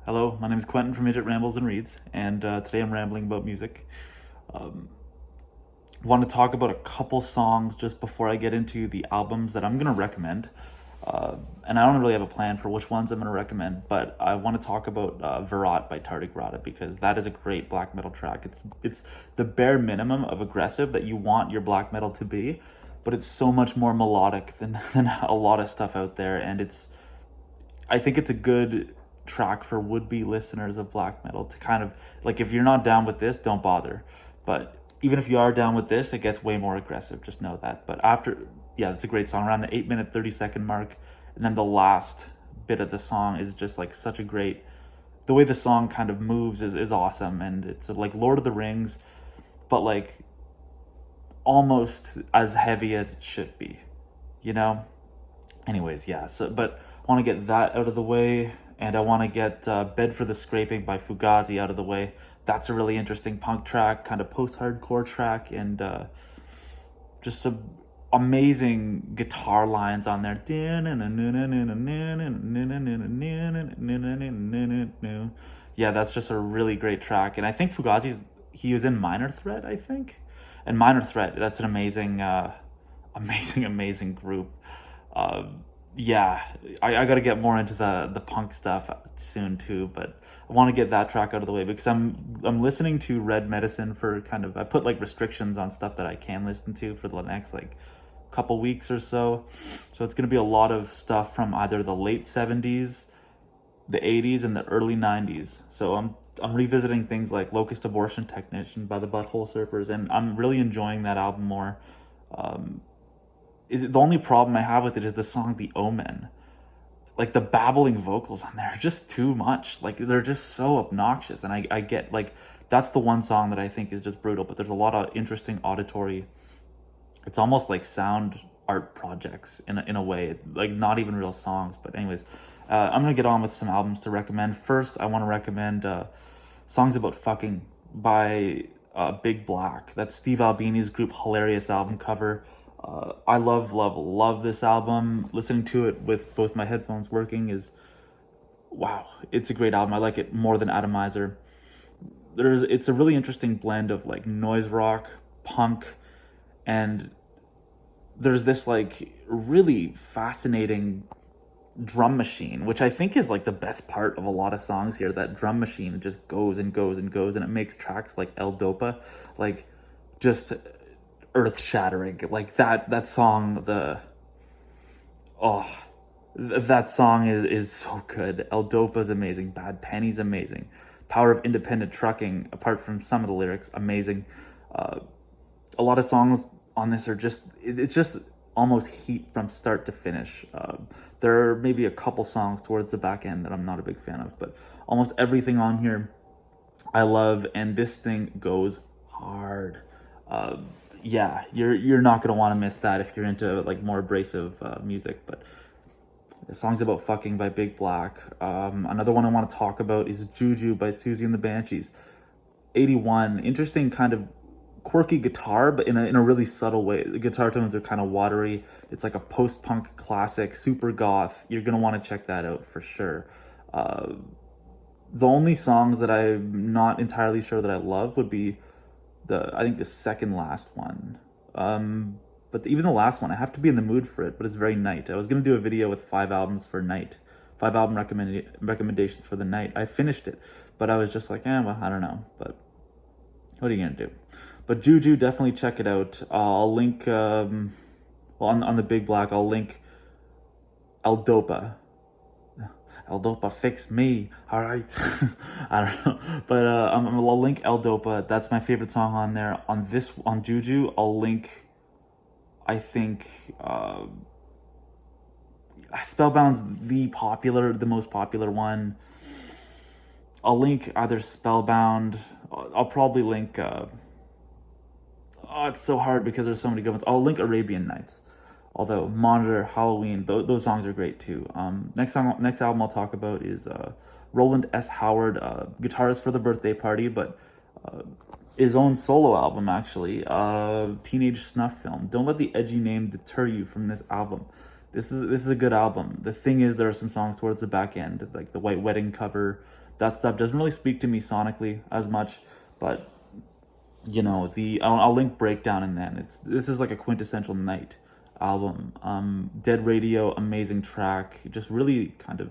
Hello, my name is Quentin from Midget Rambles and Reads, and today I'm rambling about music. Um, Want to talk about a couple songs just before I get into the albums that I'm going to recommend. And I don't really have a plan for which ones I'm going to recommend, but I want to talk about Virat by Tardigrada because that is a great black metal track. It's the bare minimum of aggressive that you want your black metal to be, but it's so much more melodic than a lot of stuff out there, and I think it's a good track for would-be listeners of black metal to kind of like, if you're not down with this, don't bother. But even if you are down with this, it gets way more aggressive. Just know that. But after, yeah, it's a great song around the 8 minute 30 second mark, and then the last bit of the song is just like such a great. The way the song kind of moves is awesome, and it's like Lord of the Rings, but like almost as heavy as it should be, you know. Anyways, yeah. So, but I want to get that out of the way, and I want to get "Bed for the Scraping" by Fugazi out of the way. That's a really interesting punk track, kind of post-hardcore track, and just some amazing guitar lines on there. Yeah, that's just a really great track, and I think he was in Minor Threat, I think, and Minor Threat. That's an amazing, amazing group. Uh, yeah, I got to get more into the punk stuff soon too, but I want to get that track out of the way because I'm listening to Red Medicine for kind of, I put like restrictions on stuff that I can listen to for the next like couple weeks or so. So it's going to be a lot of stuff from either the late 70s, the 80s, and the early 90s. So I'm revisiting things like Locust Abortion Technician by the Butthole Surfers, and I'm really enjoying that album more. Um, the only problem I have with it is the song "The Omen." Like the babbling vocals on there are just too much. Like they're just so obnoxious, and I get like that's the one song that I think is just brutal. But there's a lot of interesting auditory. It's almost like sound art projects in a way, like not even real songs. But anyways, I'm gonna get on with some albums to recommend. First, I want to recommend "Songs About Fucking" by Big Black. That's Steve Albini's group hilarious album cover. I love this album. Listening to it with both my headphones working is wow. It's a great album. I like it more than Atomizer. It's a really interesting blend of like noise rock, punk, and there's this like really fascinating drum machine, which I think is like the best part of a lot of songs here. That drum machine just goes and goes and goes, and it makes tracks like El Dopa, like just earth shattering. Like that song, oh, that song is so good. El Dopa is amazing. Bad Penny's amazing. Power of Independent Trucking, apart from some of the lyrics, amazing. Uh, a lot of songs on this are just it's just almost heat from start to finish. There are maybe a couple songs towards the back end that I'm not a big fan of, but almost everything on here I love, and this thing goes hard. Uh, yeah, you're not gonna want to miss that if you're into like more abrasive music. But the Songs About Fucking by Big Black. Another one I want to talk about is Juju by Susie and the Banshees. 81, interesting kind of quirky guitar, but in a really subtle way. The guitar tones are kind of watery. It's like a post-punk classic, super goth. You're gonna want to check that out for sure. Uh, the only songs that I'm not entirely sure that I love would be I think the second last one. But even the last one, I have to be in the mood for it. But it's very Night. I was gonna do a video with 5 albums for Night, 5 album recommendations for the night. I finished it, but I was just like, well, I don't know. But what are you gonna do? But Juju, definitely check it out. I'll link, well, on the Big Black, I'll link El Dopa. El Dopa, fix me. All right. I don't know. But I'll link El Dopa. That's my favorite song on there. On Juju, I'll link, I think, Spellbound's the most popular one. I'll link either Spellbound. I'll probably link, it's so hard because there's so many good ones. I'll link Arabian Nights. Although Monitor, Halloween, those songs are great too. Next album I'll talk about is Roland S. Howard, guitarist for the Birthday Party, but his own solo album actually, Teenage Snuff Film. Don't let the edgy name deter you from this album. This is a good album. The thing is, there are some songs towards the back end, like the White Wedding cover. that stuff doesn't really speak to me sonically as much, but I'll link Breakdown, and then this is like a quintessential Night album. Dead Radio, amazing track, just really kind of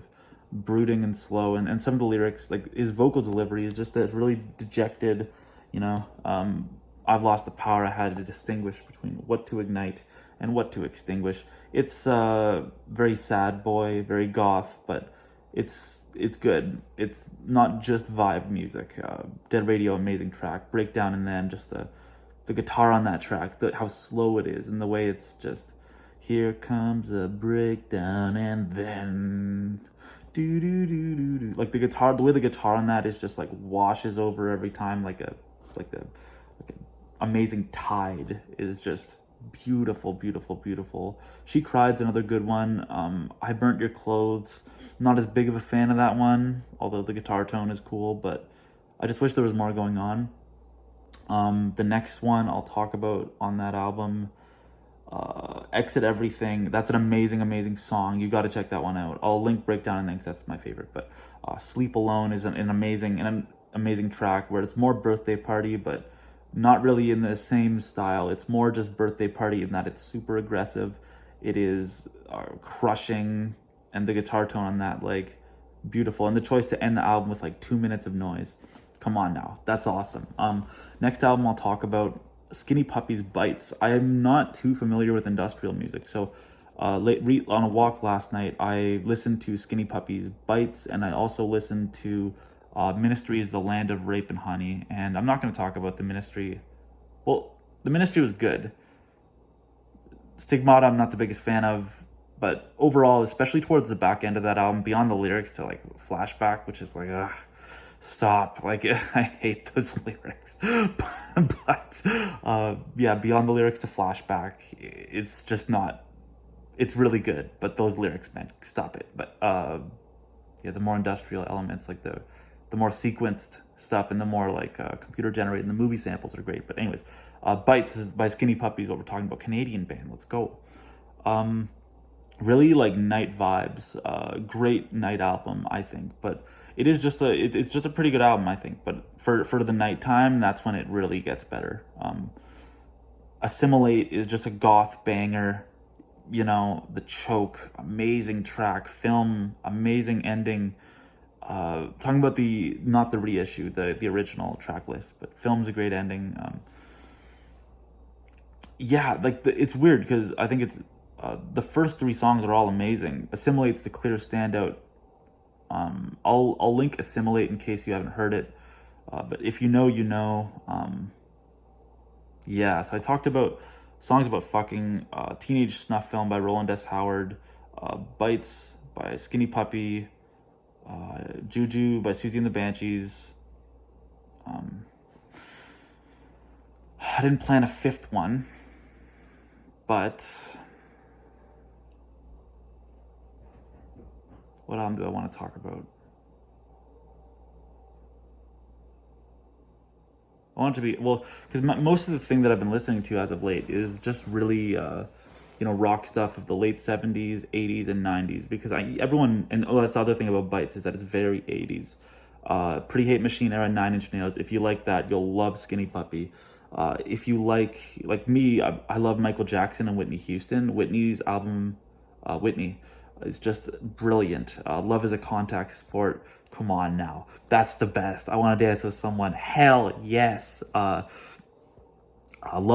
brooding and slow, and some of the lyrics, like his vocal delivery is just that really dejected, you know. I've lost the power, I had to distinguish between what to ignite and what to extinguish. It's very sad boy, very goth, but it's good. It's not just vibe music. Dead Radio, amazing track. Breakdown, and then just the guitar on that track, how slow it is, and the way it's just, here comes a breakdown, and then do do do do do. Like the way the guitar on that is just like washes over every time, like a amazing tide, is just beautiful, beautiful, beautiful. She Cried's another good one. I Burnt Your Clothes, not as big of a fan of that one, although the guitar tone is cool, but I just wish there was more going on. The next one I'll talk about on that album, Exit Everything. That's an amazing, amazing song. You got to check that one out. I'll link Breakdown and things. That's my favorite. But Sleep Alone is an amazing track where it's more birthday party, but not really in the same style. It's more just birthday party in that it's super aggressive. It is crushing, and the guitar tone on that, like, beautiful. And the choice to end the album with like 2 minutes of noise. Come on now, that's awesome. Next album I'll talk about, Skinny Puppy's Bites. I am not too familiar with industrial music, so on a walk last night, I listened to Skinny Puppy's Bites, and I also listened to Ministry's The Land of Rape and Honey. And I'm not going to talk about the Ministry. Well, the Ministry was good. Stigmata I'm not the biggest fan of, but overall, especially towards the back end of that album, beyond the lyrics to like Flashback, which is like, stop, like, I hate those lyrics. but yeah, beyond the lyrics to Flashback, it's just not, it's really good, but those lyrics, man, stop it. But yeah, the more industrial elements, like the more sequenced stuff, and the more like computer generated, and the movie samples are great. But anyways, Bites is by Skinny Puppy is what we're talking about. Canadian band, let's go. Really like Night vibes. Great Night album, I think. But it is just it's just a pretty good album, I think. But for the nighttime, that's when it really gets better. Assimilate is just a goth banger. You know, The Choke, amazing track. Film, amazing ending. Talking about not the reissue, the original track list, but Film's a great ending. Yeah, like it's weird because I think it's the first three songs are all amazing. Assimilate's the clear standout. I'll link Assimilate in case you haven't heard it, but if you know, you know. Yeah, so I talked about songs about fucking, Teenage Snuff Film by Roland S. Howard, Bites by Skinny Puppy, Juju by Susie and the Banshees. I didn't plan a fifth one, but what album do I want to talk about? I want it to be, well, because most of the thing that I've been listening to as of late is just really, rock stuff of the late 70s, 80s, and 90s. Because everyone, and that's the other thing about Bites, is that it's very 80s. Pretty Hate Machine era, 9 Inch Nails. If you like that, you'll love Skinny Puppy. If you like me, I love Michael Jackson and Whitney Houston. Whitney's album, Whitney, is just brilliant. Love is a Contact Sport. Come on now, that's the best. I Want to Dance with Someone. Hell yes. Love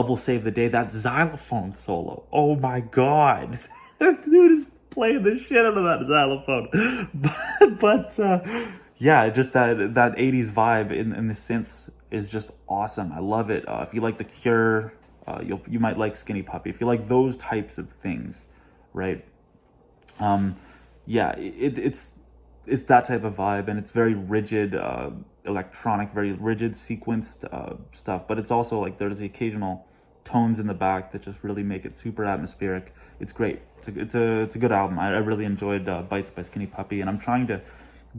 Will Save the Day. That xylophone solo. Oh my god, that dude is playing the shit out of that xylophone. but yeah, just that 80s vibe in the synths is just awesome. I love it. If you like The Cure, you might like Skinny Puppy. If you like those types of things, right? Yeah, it's that type of vibe, and it's very rigid, electronic, very rigid sequenced stuff. But it's also like there's the occasional tones in the back that just really make it super atmospheric. It's great. It's a good album. I really enjoyed Bites by Skinny Puppy, and I'm trying to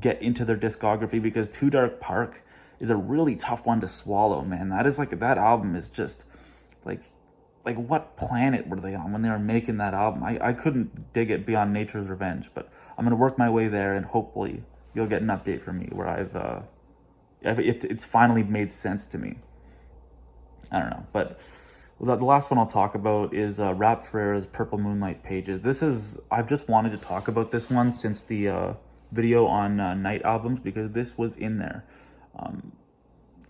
get into their discography because Too Dark Park is a really tough one to swallow, man. That album is just like what planet were they on when they were making that album? I couldn't dig it beyond Nature's Revenge, but I'm gonna work my way there, and hopefully you'll get an update from me where it's finally made sense to me. I don't know, but the last one I'll talk about is Rap Ferreira's Purple Moonlight Pages. I've just wanted to talk about this one since the video on Night albums, because this was in there. Um,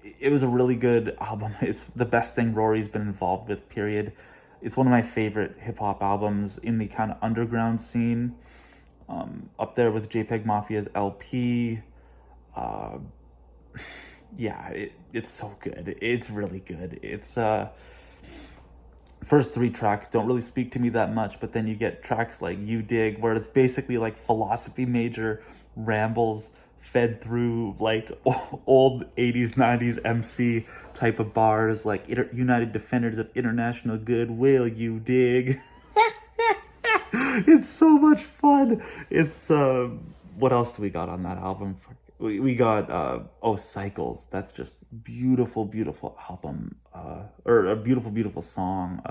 it was a really good album. It's the best thing Rory's been involved with, period. It's one of my favorite hip hop albums in the kind of underground scene, up there with JPEG Mafia's LP. Uh, yeah, it's so good. It's really good. It's first three tracks don't really speak to me that much, but then you get tracks like You Dig, where it's basically like philosophy major rambles fed through like old 80s 90s MC type of bars, like United Defenders of International Goodwill, You Dig. It's so much fun. It's what else do we got on that album? We got Cycles. That's just beautiful album, or a beautiful song.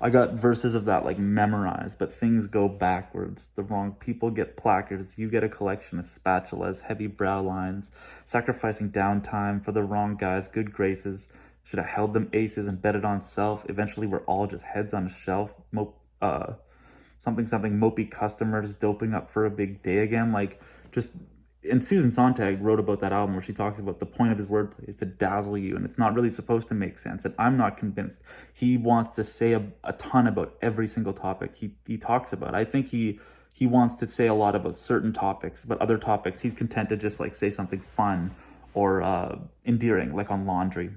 I got verses of that like memorized, but things go backwards. The wrong people get placards. You get a collection of spatulas, heavy brow lines, sacrificing downtime for the wrong guys' good graces. Should have held them aces and betted on self. Eventually, we're all just heads on a shelf. Something mopey customers doping up for a big day again. Like, just, and Susan Sontag wrote about that album where she talks about the point of his wordplay is to dazzle you, and it's not really supposed to make sense. And I'm not convinced. He wants to say a ton about every single topic he talks about. I think he wants to say a lot about certain topics, but other topics he's content to just like say something fun or endearing, like on Laundry.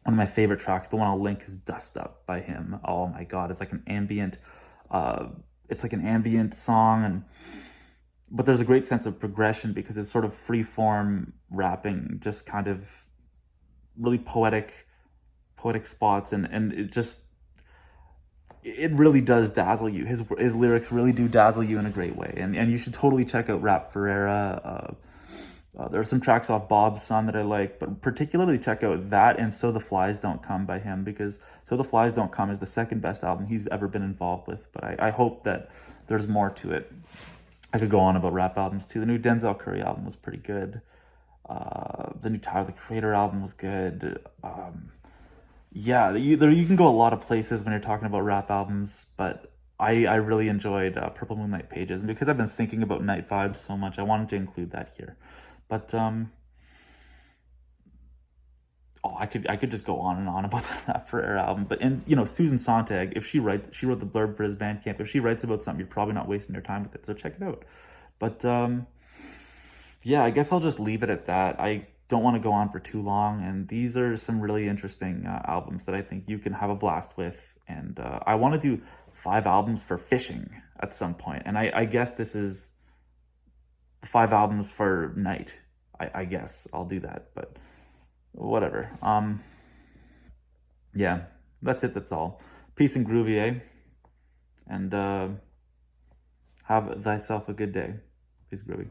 One of my favorite tracks, the one I'll link, is Dust Up by him. Oh my god, it's like an ambient song, but there's a great sense of progression because it's sort of free form rapping, just kind of really poetic spots, and it really does dazzle you. His lyrics really do dazzle you in a great way, and you should totally check out Rap Ferreira. There are some tracks off Bob's Son that I like, but particularly check out that and So the Flies Don't Come by him, because So the Flies Don't Come is the second best album he's ever been involved with, but I hope that there's more to it. I could go on about rap albums too. The new Denzel Curry album was pretty good. The new Tyler, the Creator album was good. Yeah, you can go a lot of places when you're talking about rap albums, but I really enjoyed Purple Moonlight Pages, and because I've been thinking about night vibes so much, I wanted to include that here. But I could just go on and on about that Ferrer album. But Susan Sontag, if she wrote the blurb for his Bandcamp. If she writes about something, you're probably not wasting your time with it. So check it out. But yeah, I guess I'll just leave it at that. I don't want to go on for too long, and these are some really interesting albums that I think you can have a blast with. And I want to do 5 albums for fishing at some point, and I guess this is 5 albums for night. I guess I'll do that, but whatever. Yeah, that's it. That's all. Peace and groovy, eh? And have thyself a good day. Peace, groovy.